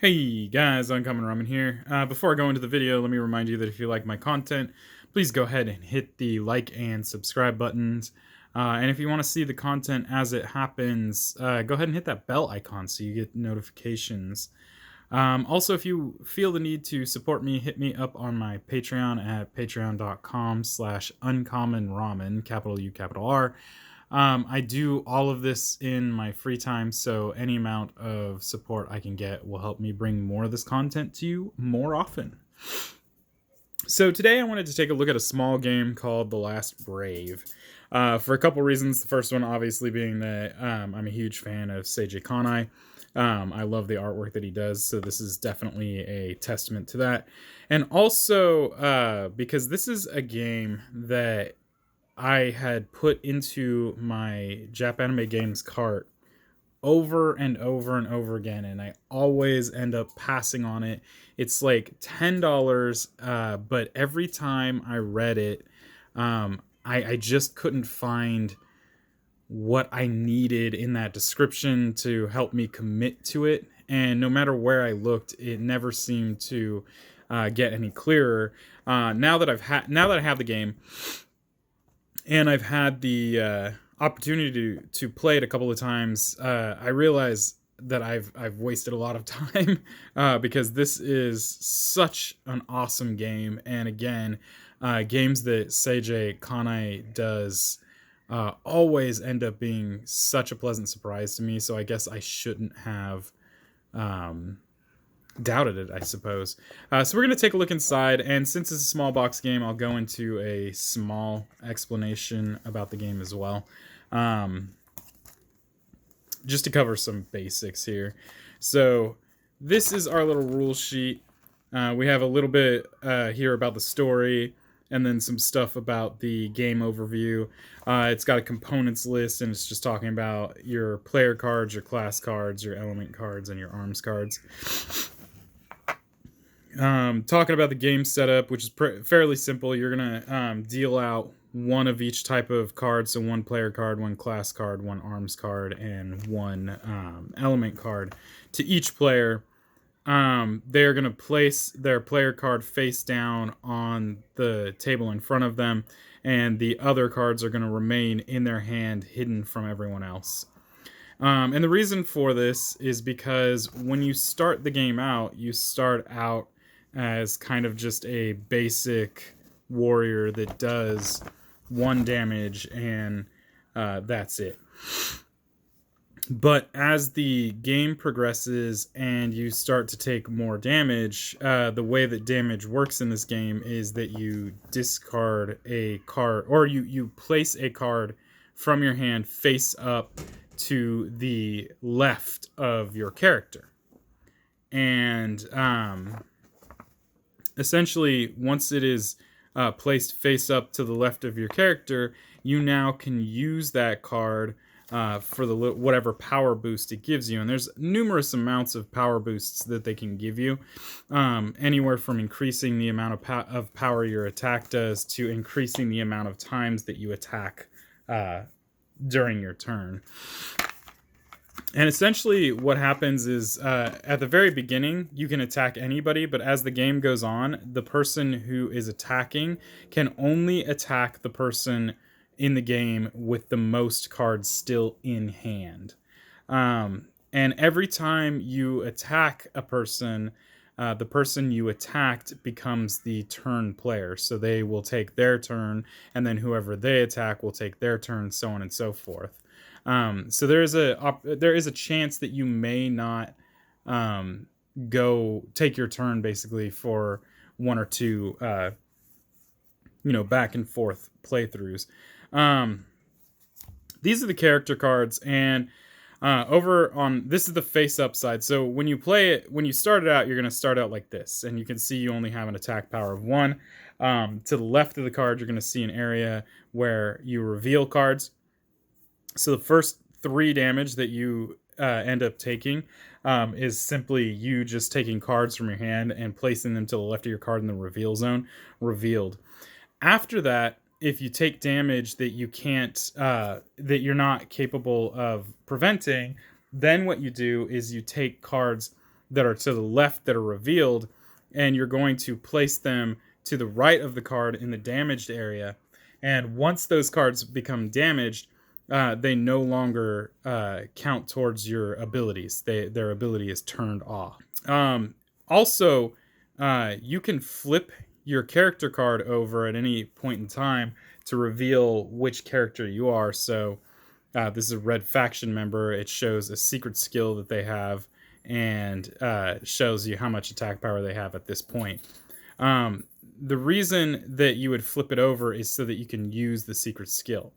Hey guys, Uncommon Ramen here. Before I go into the video, let me remind you that if you like my content, please go ahead and hit the like and subscribe buttons. And if you want to see the content as it happens, go ahead and hit that bell icon so you get notifications. Also, if you feel the need to support me, hit me up on my Patreon at patreon.com/uncommonramen, capital U, capital R. I do all of this in my free time, so any amount of support I can get will help me bring more of this content to you more often. So today I wanted to take a look at a small game called The Last Brave. For a couple reasons. The first one obviously being that I'm a huge fan of Seiji Kanai. I love the artwork that he does, so this is definitely a testament to that. And also because this is a game that I had put into my Japanime Games cart over and over and over again, and I always end up passing on it. It's like $10, but every time I read it, I just couldn't find what I needed in that description to help me commit to it. And no matter where I looked, it never seemed to get any clearer. Now that I have the game, and I've had the opportunity to play it a couple of times, I realize that I've wasted a lot of time because this is such an awesome game. And again, games that Seiji Kanai does always end up being such a pleasant surprise to me. So I guess I shouldn't have doubted it, I suppose. So we're going to take a look inside, and since it's a small box game, I'll go into a small explanation about the game as well. Just to cover some basics here. So this is our little rule sheet. We have a little bit here about the story, and then some stuff about the game overview. It's got a components list, and it's just talking about your player cards, your class cards, your element cards, and your arms cards. Talking about the game setup, which is fairly simple. You're gonna deal out one of each type of card, so one player card, one class card, one arms card, and one element card to each player. They're gonna place their player card face down on the table in front of them, and the other cards are gonna remain in their hand, hidden from everyone else. And the reason for this is because when you start the game out, you start out as kind of just a basic warrior that does 1 damage, and that's it. But as the game progresses and you start to take more damage, the way that damage works in this game is that you discard a card, or you place a card from your hand face up to the left of your character. And essentially, once it is placed face up to the left of your character, you now can use that card for the whatever power boost it gives you. And there's numerous amounts of power boosts that they can give you, anywhere from increasing the amount of power your attack does to increasing the amount of times that you attack during your turn. And essentially what happens is at the very beginning, you can attack anybody, but as the game goes on, the person who is attacking can only attack the person in the game with the most cards still in hand. And every time you attack a person, the person you attacked becomes the turn player. So they will take their turn, and then whoever they attack will take their turn, so on and so forth. So there is a chance that you may not go take your turn basically for 1 or 2 back and forth playthroughs. These are the character cards, and over on this is the face up side. So when you play it, when you start it out, you're going to start out like this, and you can see you only have an attack power of 1. To the left of the card, you're going to see an area where you reveal cards. So the first 3 damage that you end up taking is simply you just taking cards from your hand and placing them to the left of your card in the reveal zone, revealed. After that, if you take damage that you can't, that you're not capable of preventing, then what you do is you take cards that are to the left that are revealed, and you're going to place them to the right of the card in the damaged area. And once those cards become damaged, they no longer count towards your abilities. Their ability is turned off. Also, you can flip your character card over at any point in time to reveal which character you are. So this is a red faction member. It shows a secret skill that they have and shows you how much attack power they have at this point. The reason that you would flip it over is so that you can use the secret skill.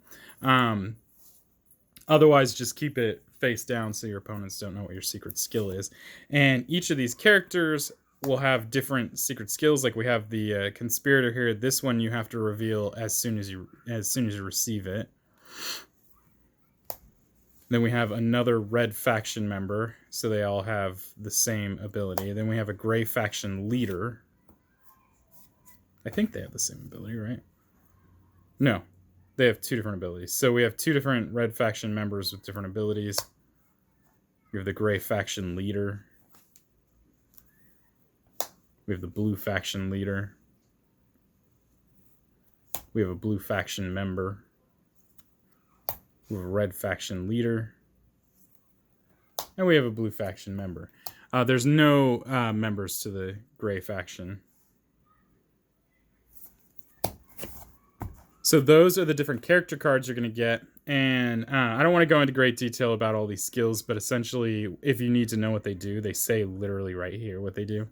Otherwise, just keep it face down so your opponents don't know what your secret skill is. And each of these characters will have different secret skills. Like we have the conspirator here. This one you have to reveal as soon as you receive it. Then we have another red faction member, so they all have the same ability. Then we have a gray faction leader. I think they have the same ability, right? No, they have two different abilities. So we have two different red faction members with different abilities. We have the gray faction leader. We have the blue faction leader. We have a blue faction member. We have a red faction leader. And we have a blue faction member. There's no members to the gray faction. So those are the different character cards you're going to get. And I don't want to go into great detail about all these skills, but essentially, if you need to know what they do, they say literally right here what they do.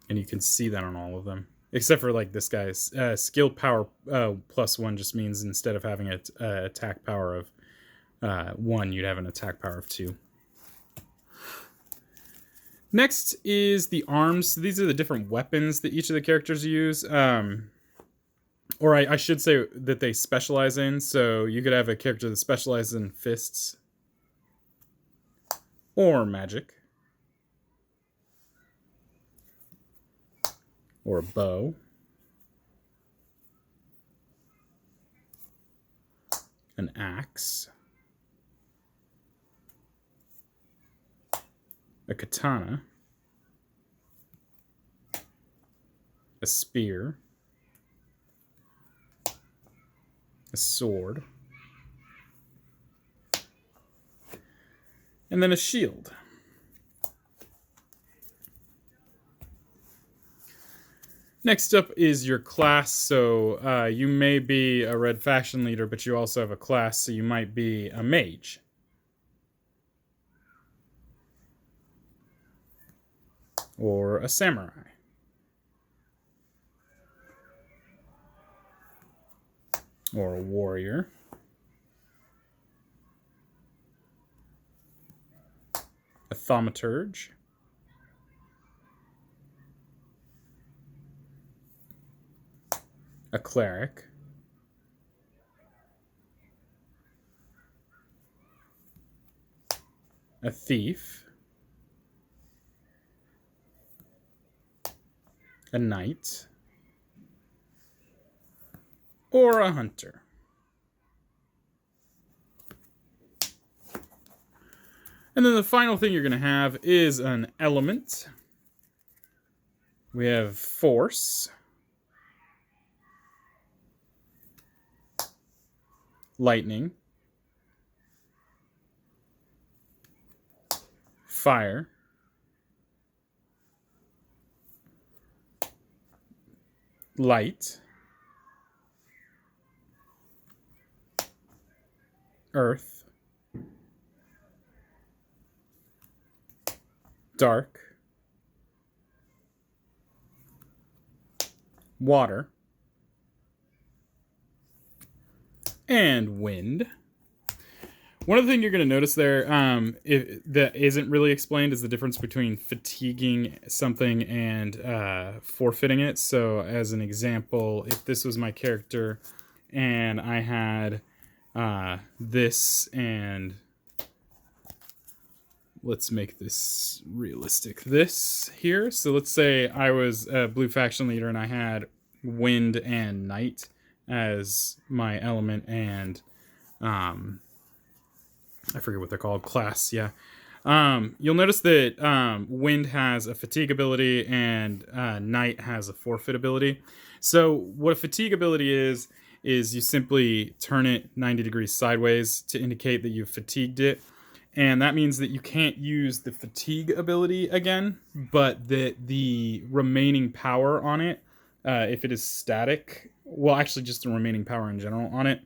And you can see that on all of them. Except for like this guy's skill power +1 just means instead of having an attack power of 1, you'd have an attack power of 2. Next is the arms. So these are the different weapons that each of the characters use. Or I should say that they specialize in. So you could have a character that specializes in fists or magic. Or a bow. An axe. A katana. A spear. A sword. And then a shield. Next up is your class. So you may be a red faction leader, but you also have a class, so you might be a mage. Or a samurai. Or a warrior. A thaumaturge. A cleric. A thief. A knight. Or a hunter. And then the final thing you're going to have is an element. We have force. Lightning. Fire. Light. Earth. Dark. Water. And wind. One of the things you're going to notice there that isn't really explained is the difference between fatiguing something and forfeiting it. So as an example, if this was my character and I had this, and let's make this realistic, this here. So let's say I was a blue faction leader and I had wind and night as my element, and I forget what they're called. Class, yeah. You'll notice that Wind has a fatigue ability and Night has a forfeit ability. So what a fatigue ability is you simply turn it 90 degrees sideways to indicate that you've fatigued it. And that means that you can't use the fatigue ability again, but that the remaining power on it, if it is static, well, actually just the remaining power in general on it,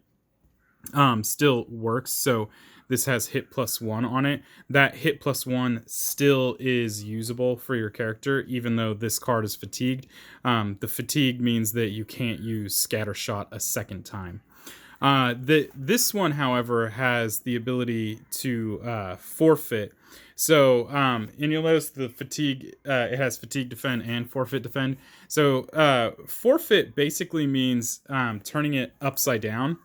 still works. So this has hit +1 on it. That hit +1 still is usable for your character, even though this card is fatigued. The fatigue means that you can't use scatter shot a second time. This one, however, has the ability to forfeit. So, and you'll notice the fatigue, it has fatigue defend and forfeit defend. So, forfeit basically means turning it upside down.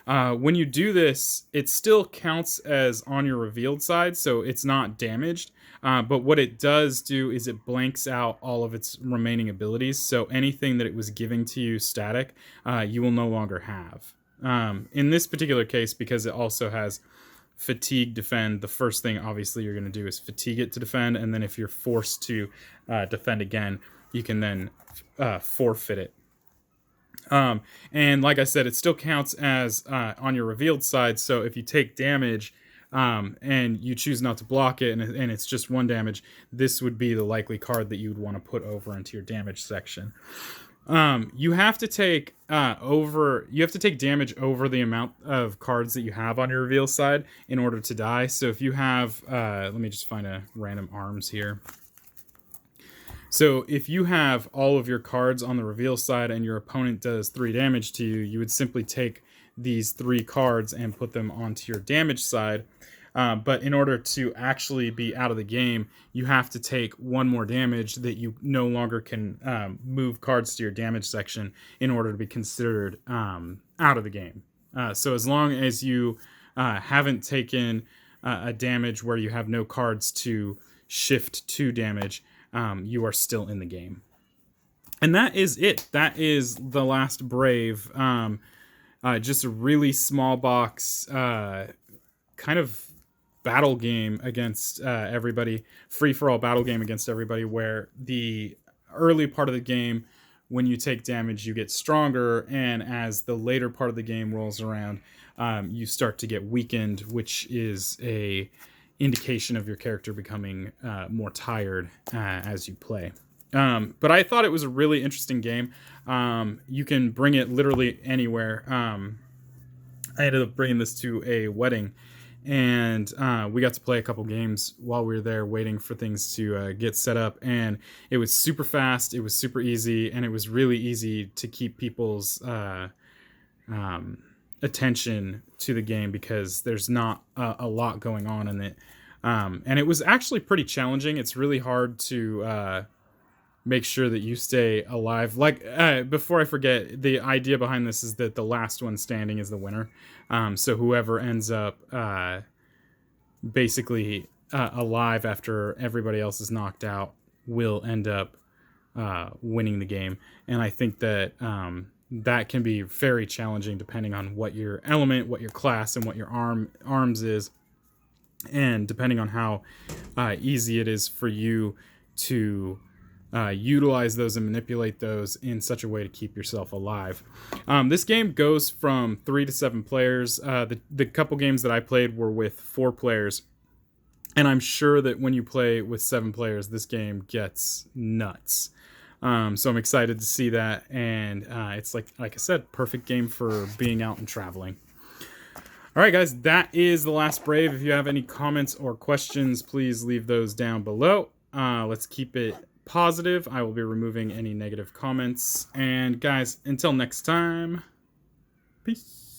When you do this, it still counts as on your revealed side, so it's not damaged. But what it does do is it blanks out all of its remaining abilities. So anything that it was giving to you static, you will no longer have. In this particular case, because it also has fatigue defend, the first thing obviously you're going to do is fatigue it to defend, and then if you're forced to defend again, you can then forfeit it. And like I said, it still counts as on your revealed side. So if you take damage and you choose not to block it, and it's just 1 damage, this would be the likely card that you would want to put over into your damage section. You have to take damage over the amount of cards that you have on your reveal side in order to die. So if you have, let me just find a random arms here. So if you have all of your cards on the reveal side and your opponent does 3 damage to you, you would simply take these 3 cards and put them onto your damage side. But in order to actually be out of the game, you have to take 1 more damage that you no longer can move cards to your damage section in order to be considered out of the game. So as long as you haven't taken a damage where you have no cards to shift to damage, you are still in the game. And that is it. That is the last Brave. Just a really small box, kind of battle game against everybody, free-for-all battle game against everybody, where the early part of the game, when you take damage, you get stronger, and as the later part of the game rolls around, you start to get weakened, which is a indication of your character becoming more tired as you play. But I thought it was a really interesting game. You can bring it literally anywhere. I ended up bringing this to a wedding, and we got to play a couple games while we were there waiting for things to get set up, and it was super fast, it was super easy, and it was really easy to keep people's attention to the game because there's not a lot going on in it. And it was actually pretty challenging. It's really hard to make sure that you stay alive. Like, before I forget, the idea behind this is that the last one standing is the winner. So whoever ends up basically alive after everybody else is knocked out will end up winning the game. And I think that that can be very challenging depending on what your element, what your class, and what your arms is, and depending on how easy it is for you to utilize those and manipulate those in such a way to keep yourself alive. This game goes from 3 to 7 players. The couple games that I played were with 4 players, and I'm sure that when you play with 7 players, this game gets nuts. So I'm excited to see that, and it's like I said, perfect game for being out and traveling. All right, guys, that is the last Brave. If you have any comments or questions, please leave those down below. Let's keep it positive. I will be removing any negative comments. And guys, until next time, peace.